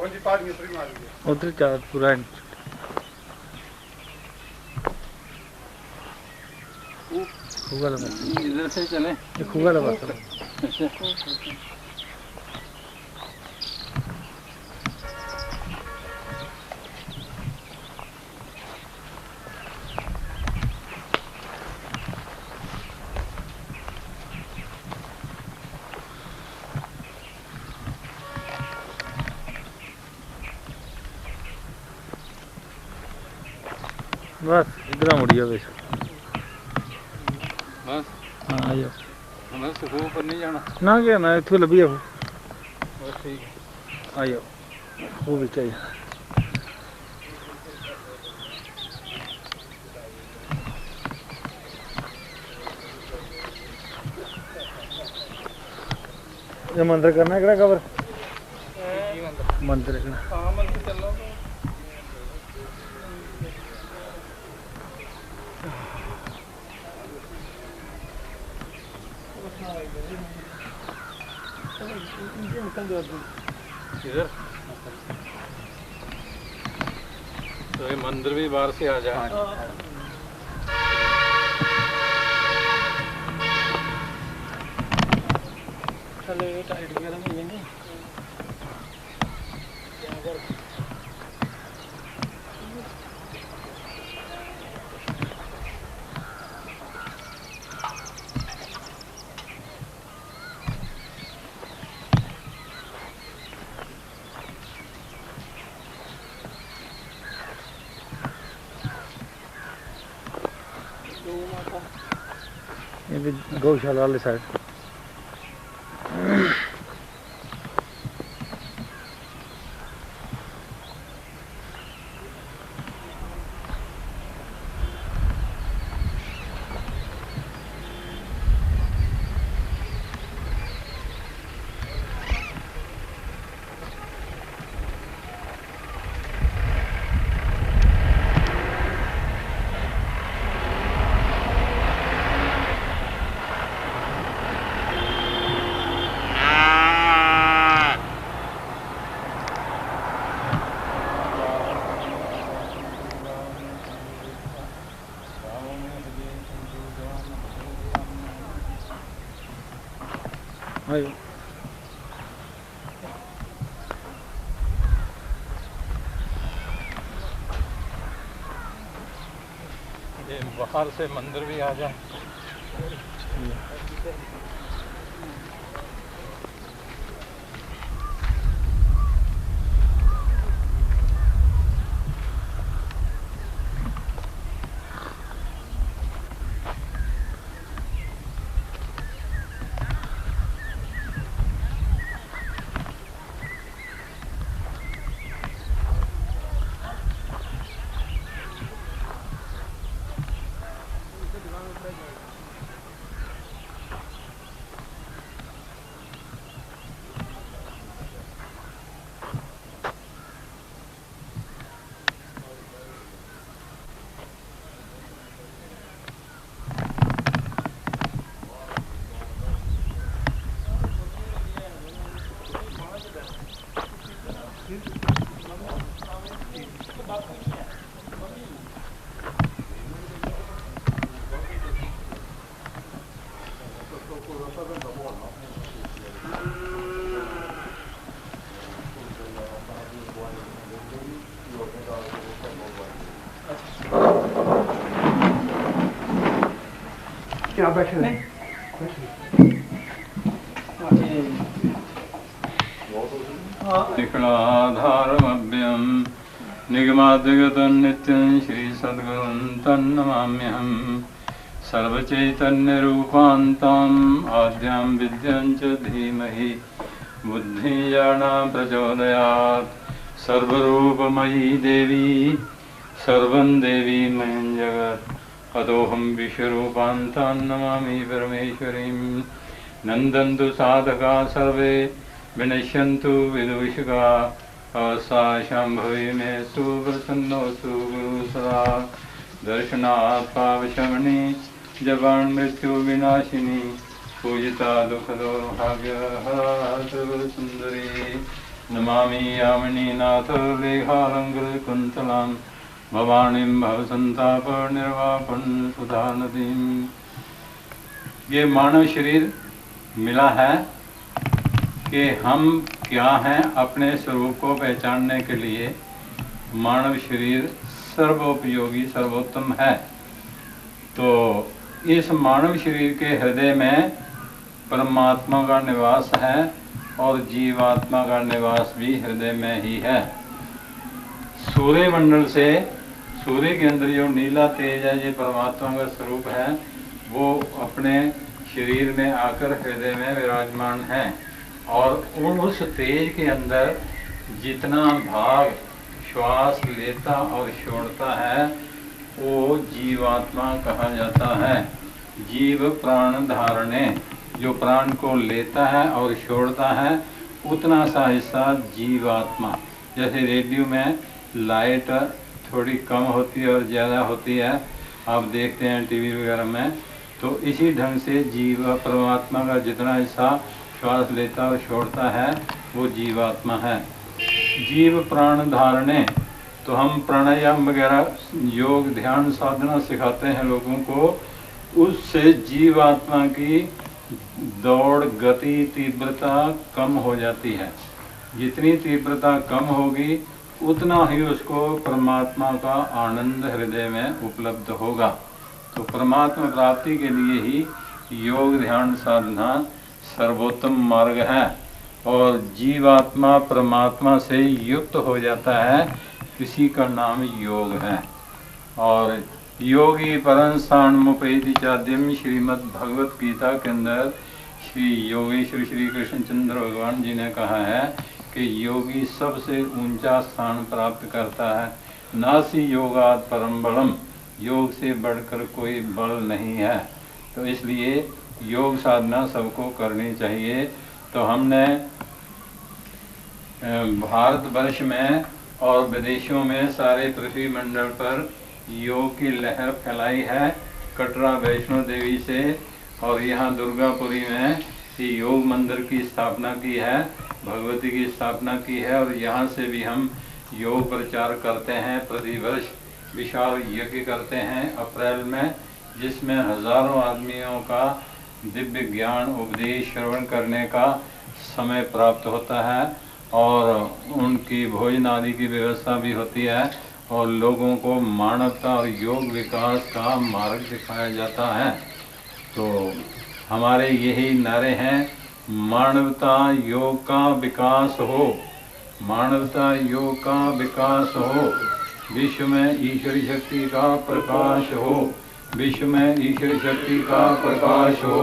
उधर चार पूरा खुगा लगा इधर से चले खुगा लगा बस इधर मुड़िया बस बस हाँ आ जाओ हमें सुखू पर नहीं जाना ना क्या ना इतने लभी आओ बस ठीक है आ जाओ वो भी चाहिए ये मंदिर करना है क्या कवर मंदिर करना हाँ मंदिर चल लो इधर तो ये मंदिर भी बाहर से आ जाए चलो ये टाइट वगैरह मिलेंगे ये भी गौशाला वाले साइड आयो ये बाहर से मंदिर भी आ जाए क्या बैठे हैं निखिलाधारमभ्यं निगमाद्विगतं नित्यं श्री सद्गुरुं तन्नमाम्यहं सर्वचैतन्यरूपान्तं आद्यां विद्यां च धीमहि बुद्धिञ्जाना प्रचोदयात् सर्वरूपमयी देवी सर्वं देवी मयं जगत् अतोऽहं विश्वरूपान्तां नमामि परमेश्वरीं नन्दन्तु साधका सर्वे विनश्यन्तु विदूषका अवसा शाम्भवी मे सुप्रसन्नोऽस्तु गुरु सदा दर्शनात् पापशमनी जवान् मृत्यु विनाशिनी पूजिता दुःखदो भाग्यहरा सुन्दरी नमामि यामिनीनाथ लेखालंकृत कुंतलां भवानीं भवसंताप निर्वापन सुधा नदीं। ये मानव शरीर मिला है कि हम क्या हैं, अपने स्वरूप को पहचानने के लिए मानव शरीर सर्वोपयोगी सर्वोत्तम है। तो इस मानव शरीर के हृदय में परमात्मा का निवास है और जीवात्मा का निवास भी हृदय में ही है। सूर्य मंडल से सूर्य के अंदर जो नीला तेज है, ये परमात्मा का स्वरूप है, वो अपने शरीर में आकर हृदय में विराजमान है। और उस तेज के अंदर जितना भाग श्वास लेता और छोड़ता है वो जीवात्मा कहा जाता है। जीव प्राण धारणे, जो प्राण को लेता है और छोड़ता है उतना सा हिस्सा जीवात्मा। जैसे रेडियो में लाइट थोड़ी कम होती है और ज़्यादा होती है, आप देखते हैं टीवी वगैरह में, तो इसी ढंग से जीव परमात्मा का जितना हिस्सा श्वास लेता और छोड़ता है वो जीवात्मा है। जीव प्राण धारणे, तो हम प्राणायाम वगैरह योग ध्यान साधना सिखाते हैं लोगों को, उससे जीवात्मा की दौड़ गति तीव्रता कम हो जाती है। जितनी तीव्रता कम होगी उतना ही उसको परमात्मा का आनंद हृदय में उपलब्ध होगा। तो परमात्मा प्राप्ति के लिए ही योग ध्यान साधना सर्वोत्तम मार्ग है। और जीवात्मा परमात्मा से युक्त हो जाता है, इसी का नाम योग है। और योगी परम स्थानमुपैति चाद्यम, श्रीमद् भगवत गीता के अंदर श्री योगेश्वर श्री कृष्णचंद्र भगवान जी ने कहा है कि योगी सबसे ऊंचा स्थान प्राप्त करता है। नासी योगात् परम बलम, योग से बढ़कर कोई बल नहीं है। तो इसलिए योग साधना सबको करनी चाहिए। तो हमने भारतवर्ष में और विदेशों में सारे पृथ्वी मंडल पर योग की लहर फैलाई है, कटरा वैष्णो देवी से, और यहाँ दुर्गापुरी में योग मंदिर की स्थापना की है, भगवती की स्थापना की है। और यहाँ से भी हम योग प्रचार करते हैं। प्रतिवर्ष विशाल यज्ञ करते हैं अप्रैल में, जिसमें हजारों आदमियों का दिव्य ज्ञान उपदेश श्रवण करने का समय प्राप्त होता है और उनकी भोजन आदि की व्यवस्था भी होती है और लोगों को मानवता और योग विकास का मार्ग दिखाया जाता है। तो हमारे यही नारे हैं, मानवता योग का विकास हो, मानवता योग का विकास हो, विश्व में ईश्वरी शक्ति का प्रकाश हो, विश्व में ईश्वरी शक्ति का प्रकाश हो,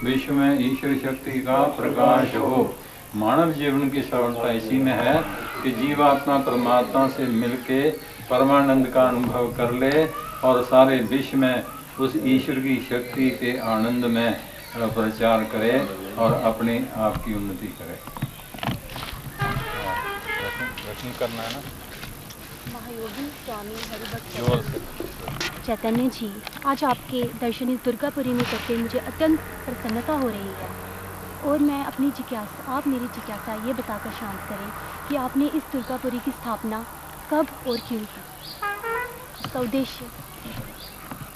विश्व में ईश्वरी शक्ति का प्रकाश हो। मानव जीवन की सफलता इसी में है कि जीवात्मा परमात्मा से मिलके परमानंद का अनुभव कर ले और सारे विश्व में उस ईश्वर की शक्ति के आनंद में प्रचार करे और अपने आप की उन्नति करे। दर्शन करना है ना। महायोगी स्वामी हरिभक्त जोर से चैतन्य जी, आज आपके दर्शन इस दुर्गापुरी में करके मुझे अत्यंत प्रसन्नता हो रही है। और मैं अपनी जिज्ञासा, आप मेरी जिज्ञासा ये बताकर शांत करें कि आपने इस दुर्गापुरी की स्थापना कब और क्यों की, इसका उद्देश्य।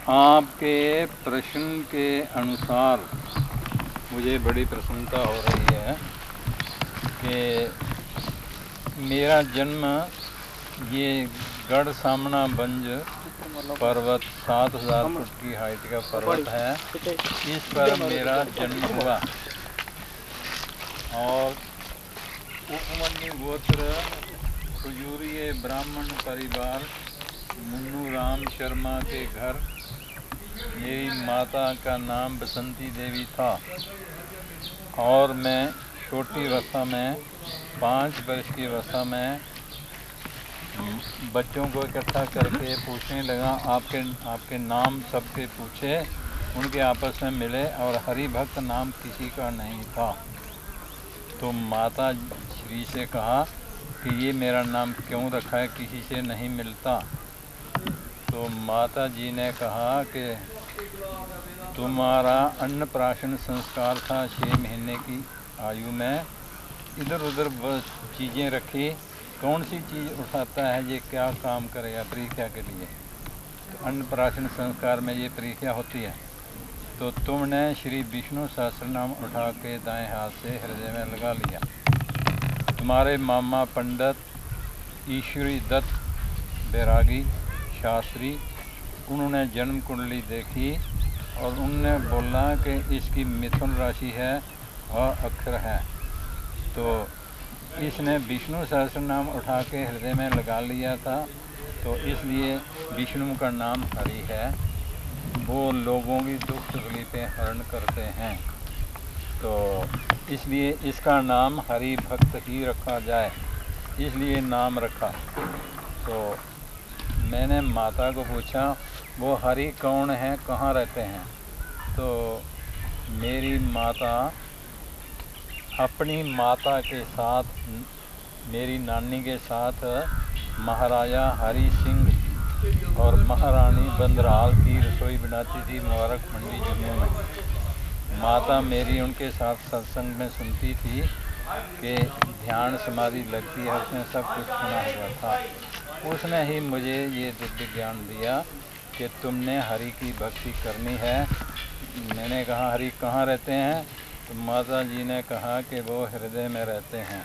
आपके प्रश्न के अनुसार मुझे बड़ी प्रसन्नता हो रही है कि मेरा जन्म ये गढ़ सामना बंज पर्वत 7000 फुट की हाइट का पर्वत है, इस पर मेरा जन्म हुआ। और उपमन्यु गोत्र खजूरिये ब्राह्मण परिवार मुन्नू राम शर्मा के घर मेरी माता का नाम बसंती देवी था। और मैं छोटी अवस्था में 5 वर्ष की अवस्था में बच्चों को इकट्ठा करके पूछने लगा, आपके नाम सबके पूछे, उनके आपस में मिले और हरि भक्त नाम किसी का नहीं था। तो माता श्री से कहा कि ये मेरा नाम क्यों रखा है, किसी से नहीं मिलता। तो माता जी ने कहा कि तुम्हारा अन्नप्राशन संस्कार था 6 महीने की आयु में, इधर उधर चीज़ें रखी, कौन सी चीज़ उठाता है ये क्या काम करेगा परीक्षा के लिए। तो अन्नप्राशन संस्कार में ये परीक्षा होती है। तो तुमने श्री विष्णु सहस्रनाम उठा के दाएं हाथ से हृदय में लगा लिया। तुम्हारे मामा पंडित ईश्वरी दत्त बैरागी शास्त्री, उन्होंने जन्म कुंडली देखी और उनने बोला कि इसकी मिथुन राशि है और अक्षर है। तो इसने विष्णु सहस्रनाम उठा के हृदय में लगा लिया था, तो इसलिए विष्णु का नाम हरि है। वो लोगों की दुख तकलीफें हरण करते हैं, तो इसलिए इसका नाम हरि भक्त ही रखा जाए, इसलिए नाम रखा। तो मैंने माता को पूछा वो हरि कौन है, कहाँ रहते हैं। तो मेरी माता अपनी माता के साथ, मेरी नानी के साथ महाराजा हरि सिंह और महारानी बंदराल की रसोई बनाती थी मुबारक मंडी जम्मू में। माता मेरी उनके साथ सत्संग में सुनती थी कि ध्यान समाधि लगती है, उसने सब कुछ सुना हुआ था। उसने ही मुझे ये दिव्य ज्ञान दिया कि तुमने हरि की भक्ति करनी है। मैंने कहा हरि कहाँ रहते हैं, तो माता जी ने कहा कि वो हृदय में रहते हैं।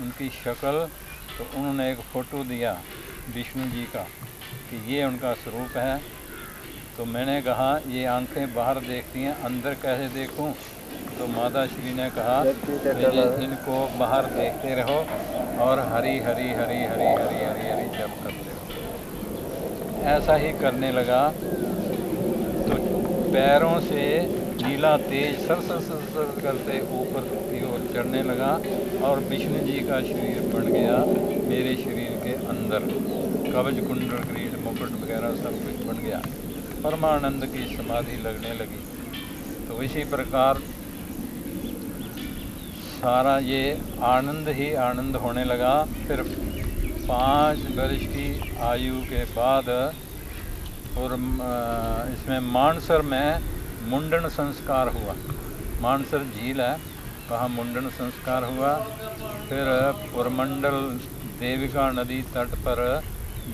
उनकी शक्ल, तो उन्होंने एक फ़ोटो दिया विष्णु जी का कि ये उनका स्वरूप है। तो मैंने कहा ये आंखें बाहर देखती हैं, अंदर कैसे देखूं। तो माता श्री ने कहा इनको बाहर देखते रहो और हरी हरी हरी हरी हरी हरी हरी जप करते रहो। ऐसा ही करने लगा तो पैरों से नीला तेज सर सर सर सर करते ऊपर की ओर चढ़ने लगा और विष्णु जी का शरीर बन गया मेरे शरीर के अंदर। कवच कुंडल ग्रीड मुकुट वगैरह सब कुछ बन गया। परमानंद की समाधि लगने लगी। तो इसी प्रकार सारा ये आनंद ही आनंद होने लगा। फिर 5 वर्ष की आयु के बाद और इसमें मानसर में मुंडन संस्कार हुआ। मानसर झील है, वहाँ मुंडन संस्कार हुआ। फिर पुरमंडल देविका नदी तट पर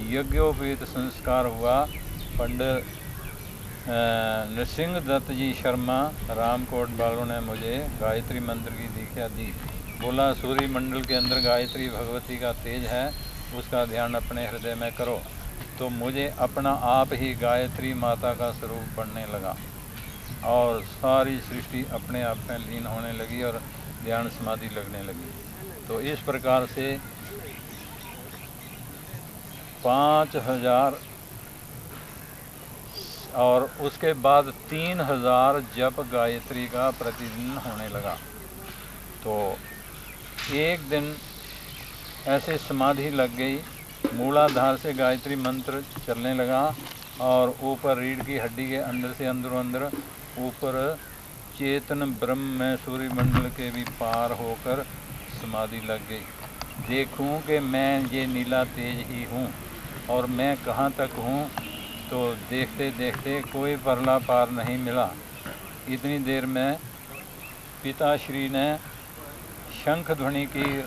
यज्ञोपवीत संस्कार हुआ। पंडित नृसिंह दत्त जी शर्मा रामकोट वालों ने मुझे गायत्री मंत्र की दीक्षा दी। बोला सूर्य मंडल के अंदर गायत्री भगवती का तेज है, उसका ध्यान अपने हृदय में करो। तो मुझे अपना आप ही गायत्री माता का स्वरूप बनने लगा और सारी सृष्टि अपने आप में लीन होने लगी और ध्यान समाधि लगने लगी। तो इस प्रकार से 5000 और उसके बाद 3000 जप गायत्री का प्रतिदिन होने लगा। तो एक दिन ऐसे समाधि लग गई, मूलाधार से गायत्री मंत्र चलने लगा और ऊपर रीढ़ की हड्डी के अंदर से अंदरों अंदर ऊपर चेतन ब्रह्म में सूर्य मंडल के भी पार होकर समाधि लग गई। देखूं कि मैं ये नीला तेज ही हूँ और मैं कहाँ तक हूँ। तो देखते देखते कोई परला पार नहीं मिला। इतनी देर में पिताश्री ने शंख ध्वनि की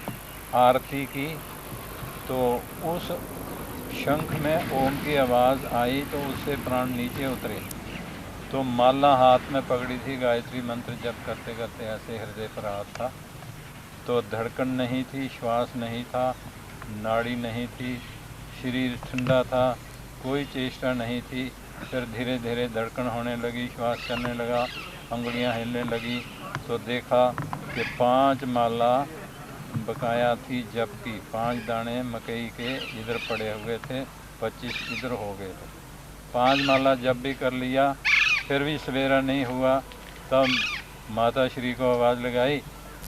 आरती की, तो उस शंख में ओम की आवाज़ आई तो उससे प्राण नीचे उतरे। तो माला हाथ में पकड़ी थी, गायत्री मंत्र जप करते करते ऐसे हृदय पर हाथ था। तो धड़कन नहीं थी, श्वास नहीं था, नाड़ी नहीं थी, शरीर ठंडा था, कोई चेष्टा नहीं थी। फिर धीरे धीरे धड़कन होने लगी, श्वास चलने लगा, अंगुलियां हिलने लगी। तो देखा कि 5 माला बकाया थी जब की। 5 दाने मकई के इधर पड़े हुए थे, 25 इधर हो गए थे। 5 माला जब भी कर लिया, फिर भी सवेरा नहीं हुआ। तब माता श्री को आवाज़ लगाई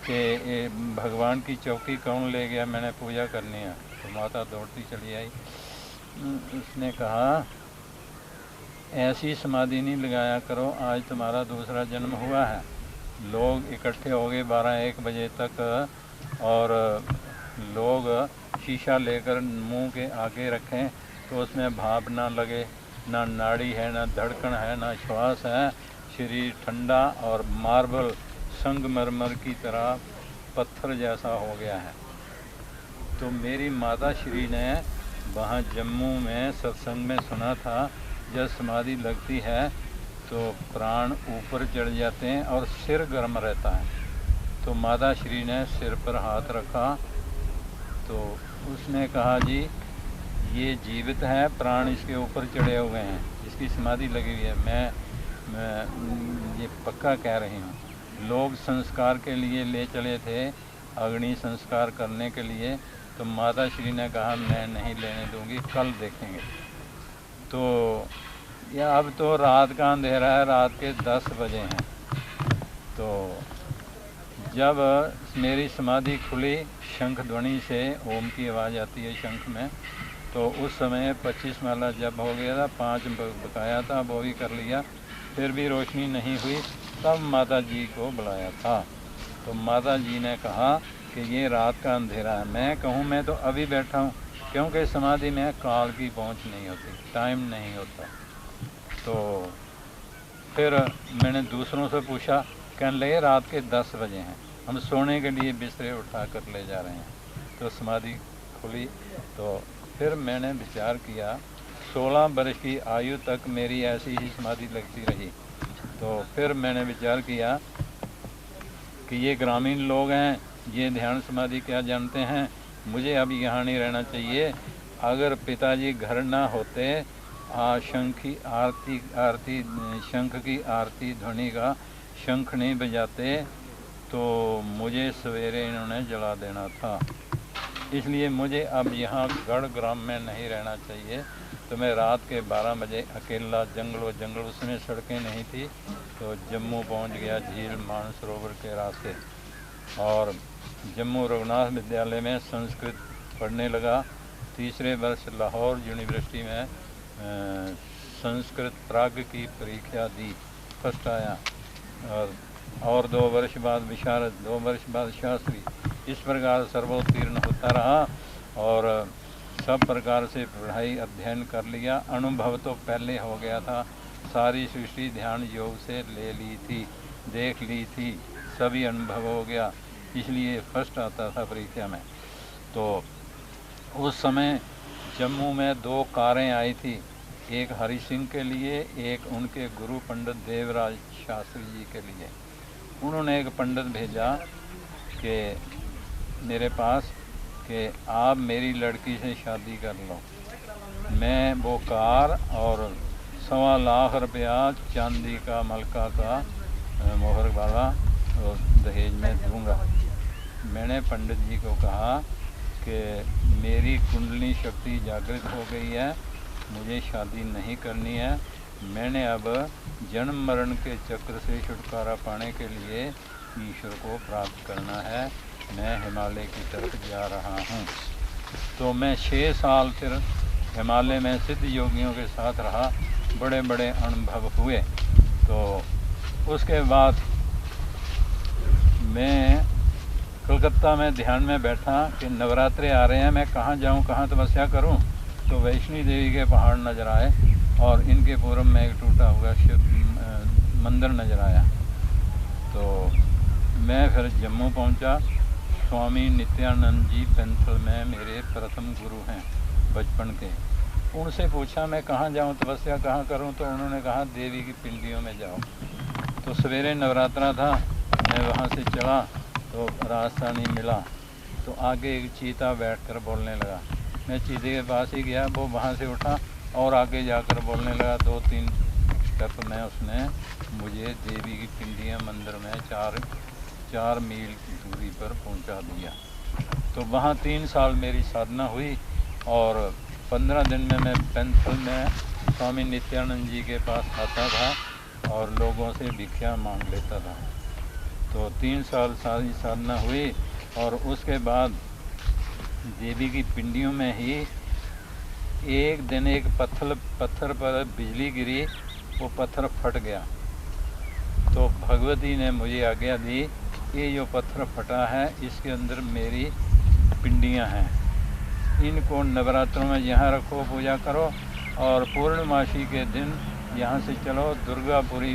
कि भगवान की चौकी कौन ले गया, मैंने पूजा करनी है। तो माता दौड़ती चली आई। उसने कहा ऐसी समाधि नहीं लगाया करो, आज तुम्हारा दूसरा जन्म हुआ है। लोग इकट्ठे हो गए 12-1 बजे तक और लोग शीशा लेकर मुंह के आगे रखें तो उसमें भाप ना लगे, ना नाड़ी है, ना धड़कन है, ना श्वास है। शरीर ठंडा और मार्बल संगमरमर की तरह पत्थर जैसा हो गया है। तो मेरी माता श्री ने वहाँ जम्मू में सत्संग में सुना था, जब समाधि लगती है तो प्राण ऊपर चढ़ जाते हैं और सिर गर्म रहता है। तो माता श्री ने सिर पर हाथ रखा तो उसने कहा जी ये जीवित है, प्राण इसके ऊपर चढ़े हुए हैं, इसकी समाधि लगी हुई है। मैं ये पक्का कह रही हूँ। लोग संस्कार के लिए ले चले थे, अग्नि संस्कार करने के लिए, तो माता श्री ने कहा मैं नहीं लेने दूंगी, कल देखेंगे। तो या अब तो रात का अंधेरा है, रात के 10 बजे हैं। तो जब मेरी समाधि खुली, शंख ध्वनि से ओम की आवाज़ आती है शंख में, तो उस समय 25 माला जब हो गया था, 5 बकाया था, वो भी कर लिया, फिर भी रोशनी नहीं हुई। तब माता जी को बुलाया था। तो माता जी ने कहा कि ये रात का अंधेरा है। मैं कहूँ मैं तो अभी बैठा हूँ, क्योंकि समाधि में काल की पहुँच नहीं होती, टाइम नहीं होता। तो फिर मैंने दूसरों से पूछा, कहने लगे रात के 10 बजे हैं, हम सोने के लिए बिस्तरे उठा कर ले जा रहे हैं। तो समाधि खुली। तो फिर मैंने विचार किया, 16 वर्ष की आयु तक मेरी ऐसी ही समाधि लगती रही। तो फिर मैंने विचार किया कि ये ग्रामीण लोग हैं, ये ध्यान समाधि क्या जानते हैं, मुझे अब यहाँ नहीं रहना चाहिए। अगर पिताजी घर ना होते, शंख की आरती ध्वनि का शंख नहीं बजाते, तो मुझे सवेरे इन्होंने जला देना था। इसलिए मुझे अब यहाँ गढ़ ग्राम में नहीं रहना चाहिए। तो मैं रात के 12 बजे अकेला जंगल, उसमें सड़कें नहीं थी, तो जम्मू पहुँच गया, झील मानसरोवर के रास्ते। और जम्मू रघुनाथ विद्यालय में संस्कृत पढ़ने लगा। तीसरे वर्ष लाहौर यूनिवर्सिटी में संस्कृत प्राग की परीक्षा दी, फर्स्ट आया। और 2 वर्ष बाद विशारद, 2 वर्ष बाद शास्त्री, इस प्रकार सर्वोत्तीर्ण होता रहा और सब प्रकार से पढ़ाई अध्ययन कर लिया। अनुभव तो पहले हो गया था, सारी सृष्टि ध्यान योग से ले ली थी, देख ली थी, सभी अनुभव हो गया, इसलिए फर्स्ट आता था परीक्षा में। तो उस समय जम्मू में 2 कारें आई थी, एक हरि सिंह के लिए, एक उनके गुरु पंडित देवराज शास्त्री जी के लिए। उन्होंने एक पंडित भेजा कि मेरे पास कि आप मेरी लड़की से शादी कर लो, मैं वो कार और 1.25 लाख रुपया चांदी का मलका का मोहर वाला दहेज में दूंगा। मैंने पंडित जी को कहा कि मेरी कुंडली शक्ति जागृत हो गई है, मुझे शादी नहीं करनी है, मैंने अब जन्म मरण के चक्र से छुटकारा पाने के लिए ईश्वर को प्राप्त करना है, मैं हिमालय की तरफ जा रहा हूँ। तो मैं 6 साल फिर हिमालय में सिद्ध योगियों के साथ रहा, बड़े बड़े अनुभव हुए। तो उसके बाद मैं कलकत्ता में ध्यान में बैठा कि नवरात्रे आ रहे हैं, मैं कहाँ जाऊँ, कहाँ तपस्या करूँ। तो वैष्णो देवी के पहाड़ नज़र आए और इनके पूरब में एक टूटा हुआ मंदिर नज़र आया। तो मैं फिर जम्मू पहुँचा। स्वामी नित्यानंद जी पेंथल में मेरे प्रथम गुरु हैं बचपन के। उनसे पूछा मैं कहाँ जाऊँ, तपस्या कहाँ करूँ। तो उन्होंने कहा देवी की पिंडियों में जाओ। तो सवेरे नवरात्रा था, मैं वहाँ से चला तो रास्ता नहीं मिला, तो आगे एक चीता बैठकर बोलने लगा। मैं चीते के पास ही गया, वो वहाँ से उठा और आगे जाकर बोलने लगा। 2-3 स्टेप में उसने मुझे देवी की पिंडियाँ मंदिर में 4 मील की दूरी पर पहुँचा दिया। तो वहाँ 3 साल मेरी साधना हुई और 15 दिन में मैं पेंथल में स्वामी नित्यानंद जी के पास आता था और लोगों से भिक्षा मांग लेता था। तो 3 साल सारी साधना हुई और उसके बाद देवी की पिंडियों में ही एक दिन एक पत्थर पर बिजली गिरी, वो पत्थर फट गया। तो भगवती ने मुझे आज्ञा दी, ये जो पत्थर फटा है इसके अंदर मेरी पिंडियां हैं, इनको नवरात्रों में यहाँ रखो, पूजा करो और पूर्णमासी के दिन यहाँ से चलो दुर्गापुरी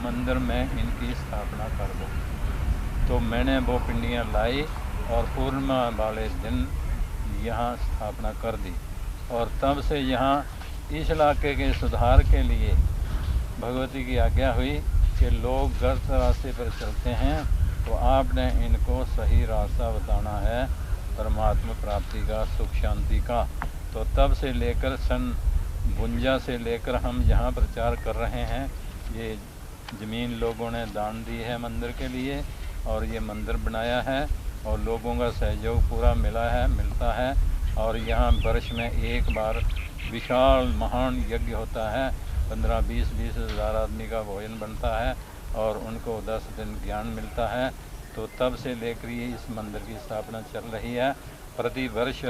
मंदिर में इनकी स्थापना कर दो। तो मैंने वो पिंडियाँ लाई और पूर्णिमा वाले दिन यहाँ स्थापना कर दी। और तब से यहाँ इस इलाके के सुधार के लिए भगवती की आज्ञा हुई कि लोग गलत रास्ते पर चलते हैं, तो आपने इनको सही रास्ता बताना है परमात्मा प्राप्ति का, सुख शांति का। तो तब से लेकर सन 52 से लेकर हम यहाँ प्रचार कर रहे हैं। ये ज़मीन लोगों ने दान दी है मंदिर के लिए और ये मंदिर बनाया है और लोगों का सहयोग पूरा मिलता है। और यहाँ वर्ष में एक बार विशाल महान यज्ञ होता है, 15-20 हज़ार आदमी का भोजन बनता है और उनको 10 दिन ज्ञान मिलता है। तो तब से लेकर ये इस मंदिर की स्थापना चल रही है। प्रति वर्ष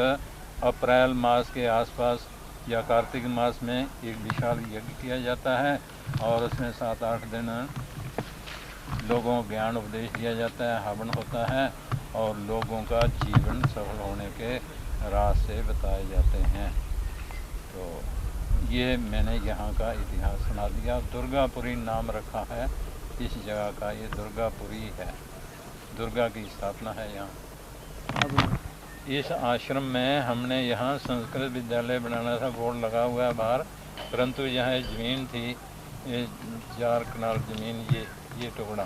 अप्रैल मास के आसपास या कार्तिक मास में एक विशाल यज्ञ किया जाता है और उसमें 7-8 दिन लोगों को ज्ञान उपदेश दिया जाता है, हवन होता है और लोगों का जीवन सफल होने के रास्ते बताए जाते हैं। तो ये मैंने यहाँ का इतिहास सुना दिया। दुर्गापुरी नाम रखा है इस जगह का, ये दुर्गापुरी है, दुर्गा की स्थापना है यहाँ। इस आश्रम में हमने यहाँ संस्कृत विद्यालय बनाना था, बोर्ड लगा हुआ है बाहर, परंतु यहाँ ज़मीन थी, ये 4 कनाल ज़मीन, ये टुकड़ा,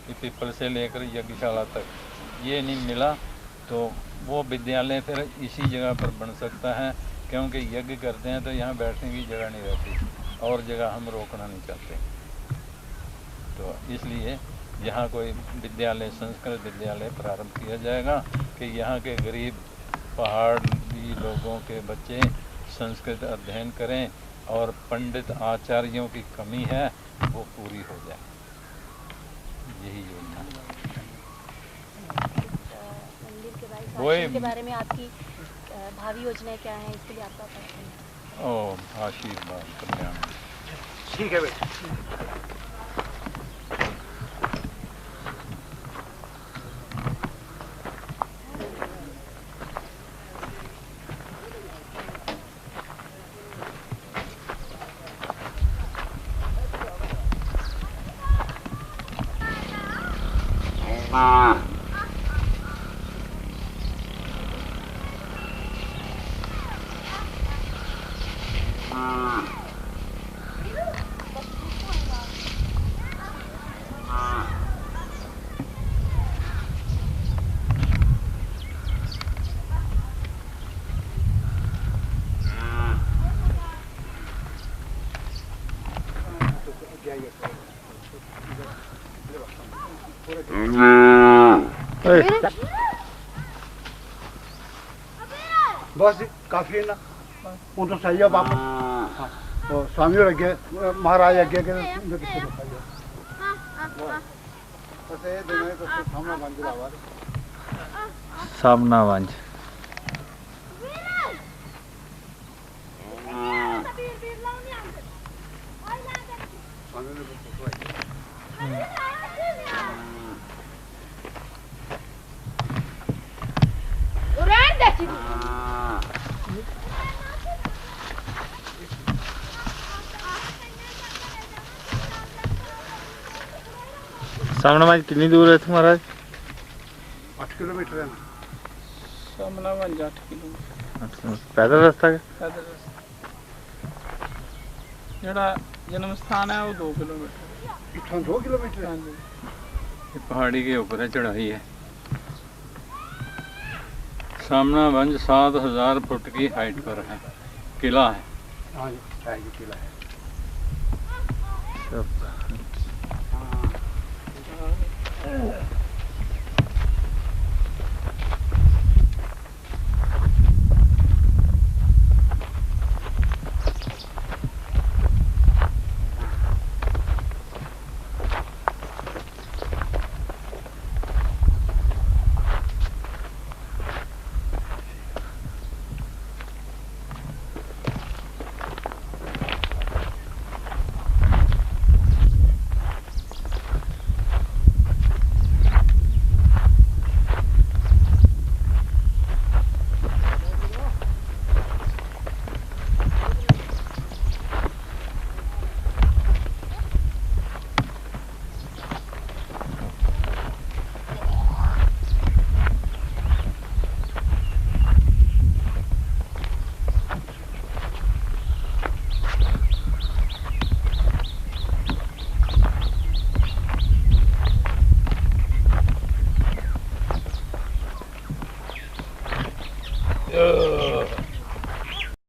ये पीपल से लेकर यज्ञशाला तक ये नहीं मिला। तो वो विद्यालय फिर इसी जगह पर बन सकता है, क्योंकि यज्ञ करते हैं तो यहाँ बैठने की जगह नहीं रहती और जगह हम रोकना नहीं चाहते। तो इसलिए यहाँ कोई विद्यालय, संस्कृत विद्यालय प्रारंभ किया जाएगा कि यहाँ के गरीब पहाड़ी लोगों के बच्चे संस्कृत अध्ययन करें और पंडित आचार्यों की कमी है वो पूरी हो जाए, यही योजना है। मंदिर के बारे में आपकी भावी योजनाएं क्या हैं, इसके लिए आपका प्रश्न? ओ आशीर्वाद कल्याण। ठीक है बेटा। बस काफी है ना, वो तो सही है बाप। हाँ, स्वामी और आज्ञा, महाराज आज्ञा के किसी को सही है। बस ये दोनों को सामना बंद आवाज, सामना वांझ। सामना वांझ कितनी दूर है तुम्हारा? 8 किलोमीटर है। सामना वांझ 8 किलोमीटर पैदल रास्ता है। पैदल रास्ता जड़ा जन्म स्थान है वो 2 किलोमीटर। इतना 2 किलोमीटर? हाँ जी। ये पहाड़ी के ऊपर है, चढ़ाई है। सामना वंज 7000 फुट की हाइट पर है, किला है। हाँ जी, चाय की किला है। सब हाँ।